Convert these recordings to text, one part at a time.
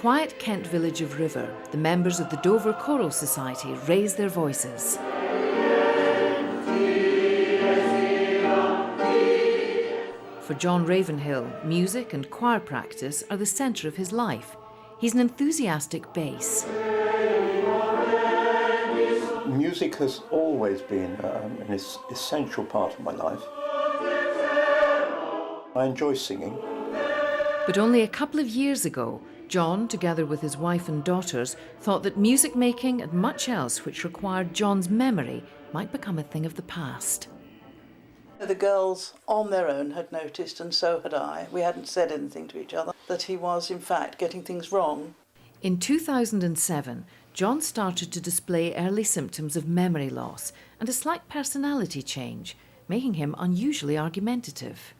quiet Kent village of River, the members of the Dover Choral Society raise their voices. For John Ravenhill, music and choir practice are the centre of his life. He's an enthusiastic bass. Music has always been an essential part of my life. I enjoy singing. But only a couple of years ago, John, together with his wife and daughters, thought that music making and much else which required John's memory might become a thing of the past. The girls on their own had noticed, and so had I, we hadn't said anything to each other, that he was in fact getting things wrong. In 2007, John started to display early symptoms of memory loss and a slight personality change, making him unusually argumentative.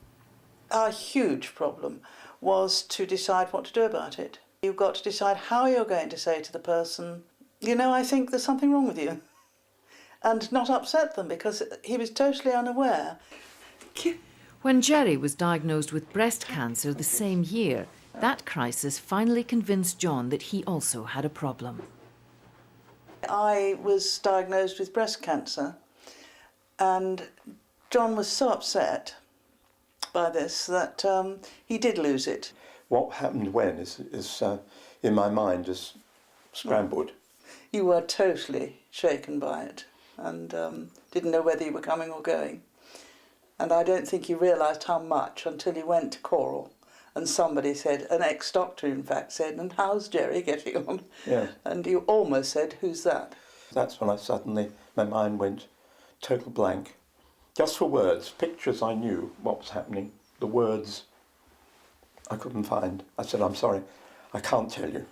Our huge problem was to decide what to do about it. You've got to decide how you're going to say to the person, you know, I think there's something wrong with you. And not upset them, because he was totally unaware. When Jerry was diagnosed with breast cancer the same year, that crisis finally convinced John that he also had a problem. I was diagnosed with breast cancer, and John was so upset by this that he did lose it. What happened when is in my mind, is scrambled. You were totally shaken by it, and didn't know whether you were coming or going. And I don't think you realised how much until you went to choral and somebody said, an ex-doctor in fact said, and how's Jerry getting on? Yeah. And you almost said, who's that? That's when my mind went total blank. Just for words, pictures I knew what was happening, the words I couldn't find. I said, I'm sorry, I can't tell you.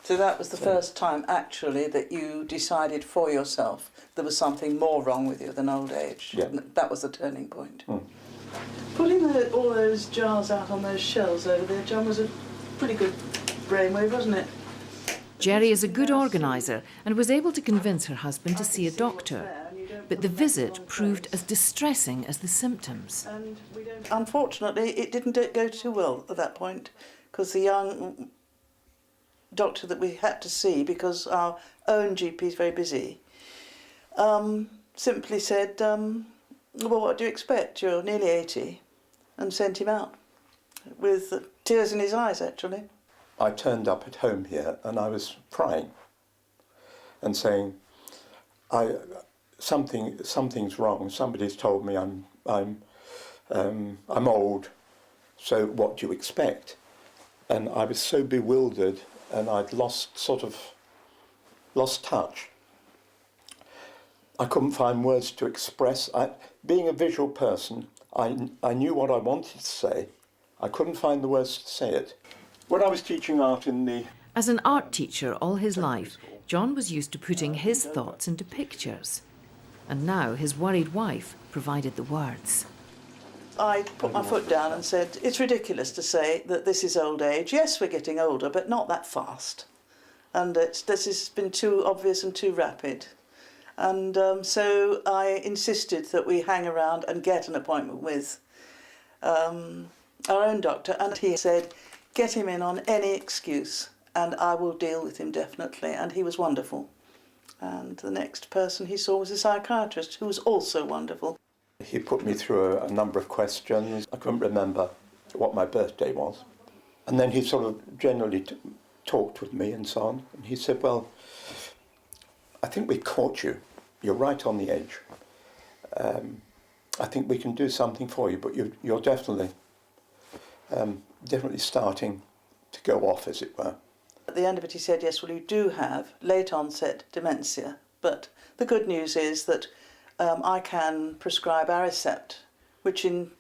So that was the first time, actually, that you decided for yourself there was something more wrong with you than old age. Yeah. That was the turning point. Mm. Putting all those jars out on those shelves over there, John, was a pretty good brainwave, wasn't it? Jerry is a good organiser and was able to convince her husband to see a doctor. But the visit proved as distressing as the symptoms. Unfortunately, it didn't go too well at that point, because the young doctor that we had to see, because our own GP is very busy, simply said, well, what do you expect? You're nearly 80, and sent him out with tears in his eyes, actually. I turned up at home here and I was crying and saying, something's wrong. Somebody's told me I'm old, so what do you expect? And I was so bewildered, and I'd lost touch. I couldn't find words to express. Being a visual person, I knew what I wanted to say. I couldn't find the words to say it. When I was teaching art As an art teacher all his life, John was used to putting his thoughts into pictures. And now his worried wife provided the words. I put my foot down and said, it's ridiculous to say that this is old age. Yes, we're getting older, but not that fast. And this has been too obvious and too rapid. And so I insisted that we hang around and get an appointment with our own doctor. And he said, get him in on any excuse and I will deal with him definitely. And he was wonderful. And the next person he saw was a psychiatrist who was also wonderful. He put me through a number of questions. I couldn't remember what my birthday was. And then he sort of generally talked with me and so on. And he said, well, I think we caught you. You're right on the edge. I think we can do something for you, but you're definitely starting to go off, as it were. At the end of it he said, yes, well, you do have late onset dementia, but the good news is that I can prescribe Aricept, which should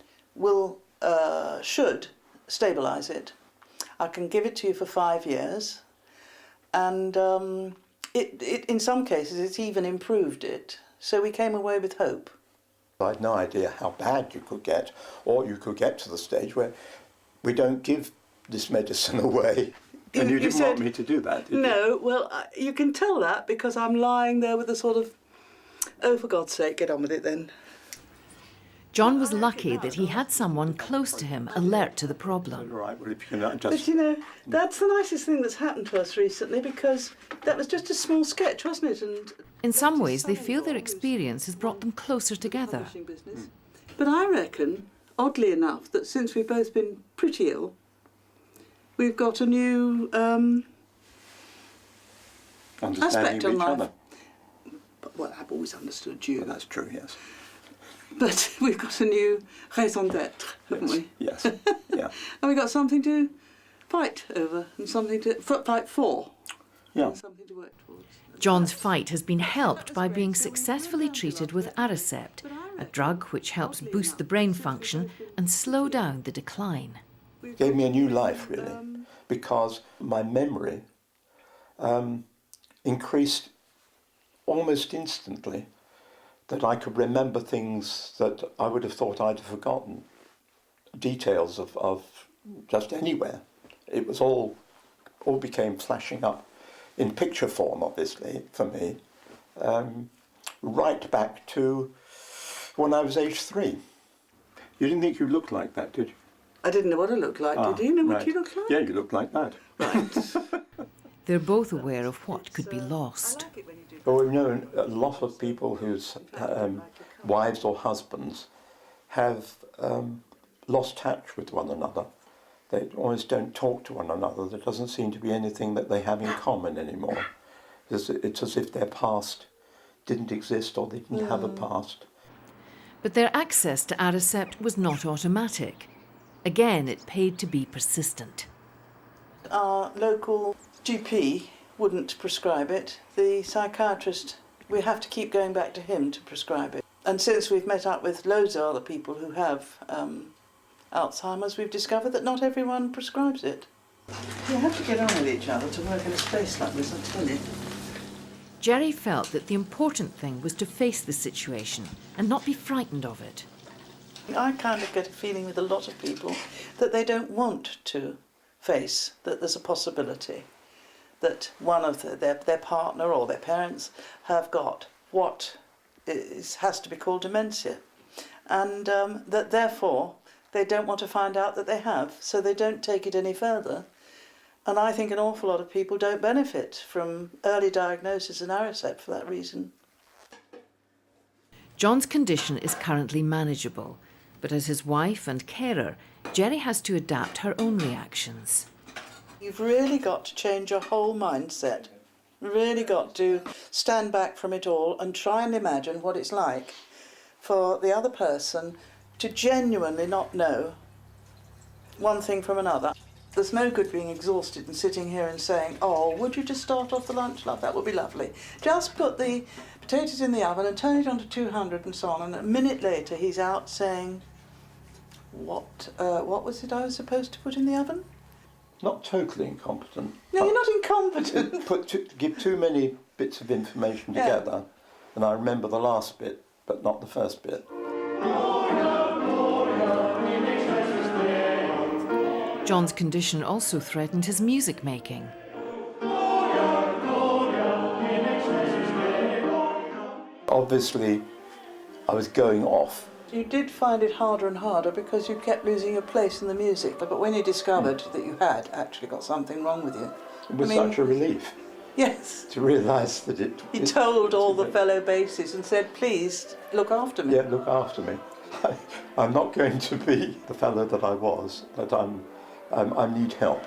stabilise it. I can give it to you for 5 years, and in some cases it's even improved it. So we came away with hope. I had no idea how bad you could get, or you could get to the stage where we don't give this medicine away. And you didn't want me to do that, did you? No, well, you can tell that because I'm lying there with a sort of, oh, for God's sake, get on with it then. John was lucky that he had someone close to him alert to the problem. Right, well, if you can just... But you know, that's the nicest thing that's happened to us recently, because that was just a small sketch, wasn't it? And In some ways, they feel their experience has brought them closer together. But I reckon, oddly enough, that since we've both been pretty ill, we've got a new aspect on life. Other. Well, I've always understood you. Well, that's true, yes. But we've got a new raison d'être, haven't we? Yes, yeah. And we've got something to fight over and something to fight for. Yeah. And something to work towards. John's fight has been helped by being successfully treated with Aricept, a drug which helps boost the brain function and slow down the decline. Gave me a new life, really, because my memory increased almost instantly, that I could remember things that I would have thought I'd have forgotten, details of just anywhere. It was all became flashing up in picture form, obviously, for me, right back to when I was age 3. You didn't think you looked like that, did you? I didn't know what I looked like. Did you know what you looked like? Yeah, you looked like that. Right. They're both aware of what could be lost. Well, we know a lot of people whose wives or husbands have lost touch with one another. They almost don't talk to one another. There doesn't seem to be anything that they have in common anymore. It's as if their past didn't exist or they didn't have a past. But their access to Aricept was not automatic. Again, it paid to be persistent. Our local GP wouldn't prescribe it. The psychiatrist, we have to keep going back to him to prescribe it. And since we've met up with loads of other people who have Alzheimer's, we've discovered that not everyone prescribes it. You have to get on with each other to work in a space like this, I tell you. Jerry felt that the important thing was to face the situation and not be frightened of it. I kind of get a feeling with a lot of people that they don't want to face that there's a possibility that one of their partner or their parents have got what has to be called dementia, and that therefore they don't want to find out that they have, so they don't take it any further. And I think an awful lot of people don't benefit from early diagnosis and Aricept for that reason. John's condition is currently manageable, but as his wife and carer, Jerry has to adapt her own reactions. You've really got to change your whole mindset. Really got to stand back from it all and try and imagine what it's like for the other person to genuinely not know one thing from another. There's no good being exhausted and sitting here and saying, oh, would you just start off the lunch, love? That would be lovely. Just put the potatoes in the oven and turn it on to 200 and so on. And a minute later, he's out saying, what was it I was supposed to put in the oven? Not totally incompetent. No, you're not incompetent. Give too many bits of information together, and I remember the last bit, but not the first bit. John's condition also threatened his music making. Obviously, I was going off. You did find it harder and harder because you kept losing your place in the music, but when you discovered that you had actually got something wrong with you... It was such a relief. Yes. To realise that it... He told all the fellow bassists and said, please, look after me. Yeah, look after me. I'm not going to be the fellow that I was, but I need help.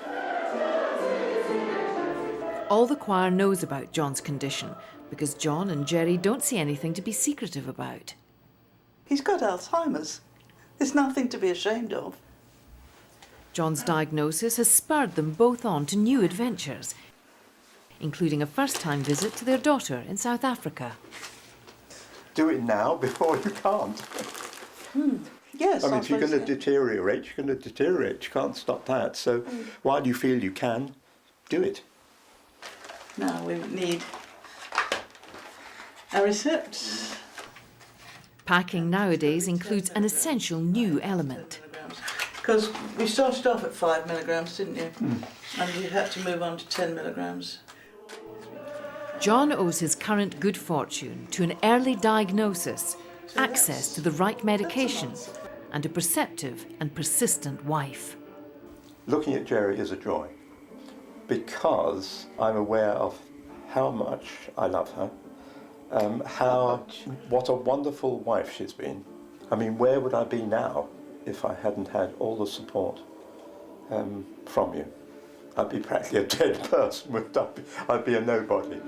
All the choir knows about John's condition because John and Jerry don't see anything to be secretive about. He's got Alzheimer's. There's nothing to be ashamed of. John's diagnosis has spurred them both on to new adventures, including a first-time visit to their daughter in South Africa. Do it now before you can't. Yes, I mean, if you're going to yeah. deteriorate, you're going to deteriorate. You can't stop that. So while you feel you can, do it. Now we need Aricept. Packing nowadays includes an essential new element. Because we started off at 5 milligrams, didn't you? And you had to move on to 10 milligrams. John owes his current good fortune to an early diagnosis access to the right medication, and a perceptive and persistent wife. Looking at Jerry is a joy because I'm aware of how much I love her, what a wonderful wife she's been. I mean, where would I be now if I hadn't had all the support from you? I'd be practically a dead person, wouldn't I? I'd be a nobody.